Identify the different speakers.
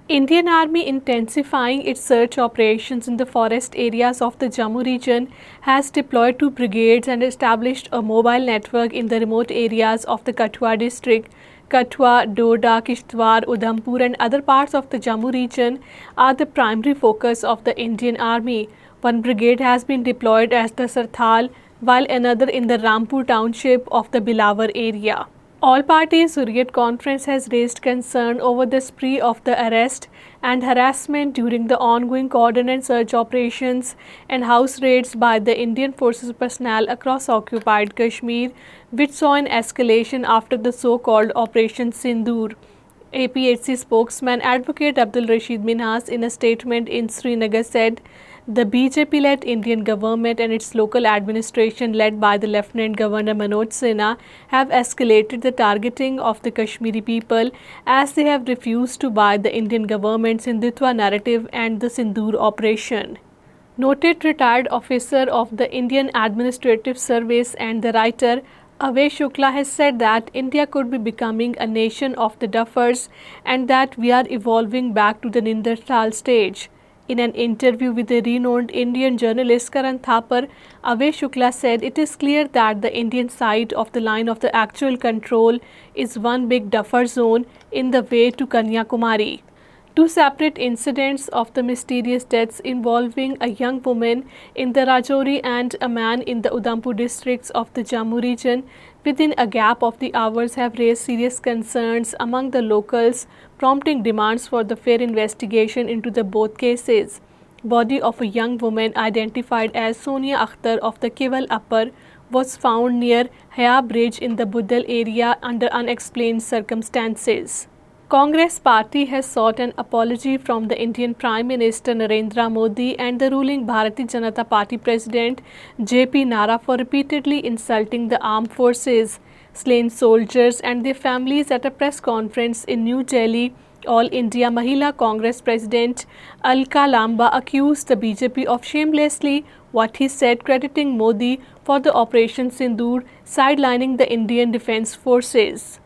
Speaker 1: Indian Army intensifying its search operations in the forest areas of the Jammu region has deployed two brigades and established a mobile network in the remote areas of the Kathua district. Kathua, Doda, Kishtwar, Udhampur and other parts of the Jammu region are the primary focus of the Indian Army. One brigade has been deployed at the Sarthal while another in the Rampur township of the Bilawar area. All parties Hurriyat Conference has raised concern over the spree of the arrest and harassment during the ongoing coordinated search operations and house raids by the Indian Forces personnel across occupied Kashmir, which saw an escalation after the so-called Operation Sindoor. APHC spokesman Advocate Abdul Rashid Minhas in a statement in Srinagar said the BJP-led Indian government and its local administration led by the Lieutenant Governor Manoj Sinha have escalated the targeting of the Kashmiri people as they have refused to buy the Indian government's Hindutva narrative and the Sindoor operation. Noted retired officer of the Indian Administrative Service and the writer Avay Shukla has said that India could be becoming a nation of the duffers and that we are evolving back to the Neanderthal stage. In an interview with the renowned Indian journalist Karan Thapar, Avay Shukla said it is clear that the Indian side of the line of the actual control is one big duffer zone in the way to Kanyakumari. Two separate incidents of the mysterious deaths involving a young woman in the Rajouri and a man in the Udhampur districts of the Jammu region within a gap of the hours have raised serious concerns among the locals, prompting demands for the fair investigation into the both cases. Body of a young woman identified as Sonia Akhtar of the Keval Upper was found near Haya Bridge in the Budal area under unexplained circumstances. Congress party has sought an apology from the Indian Prime Minister Narendra Modi and the ruling Bharatiya Janata Party President JP Nara for repeatedly insulting the armed forces, slain soldiers and their families at a press conference in New Delhi. All India Mahila Congress President Alka Lamba accused the BJP of shamelessly, what he said, crediting Modi for the Operation Sindoor, sidelining the Indian Defence Forces.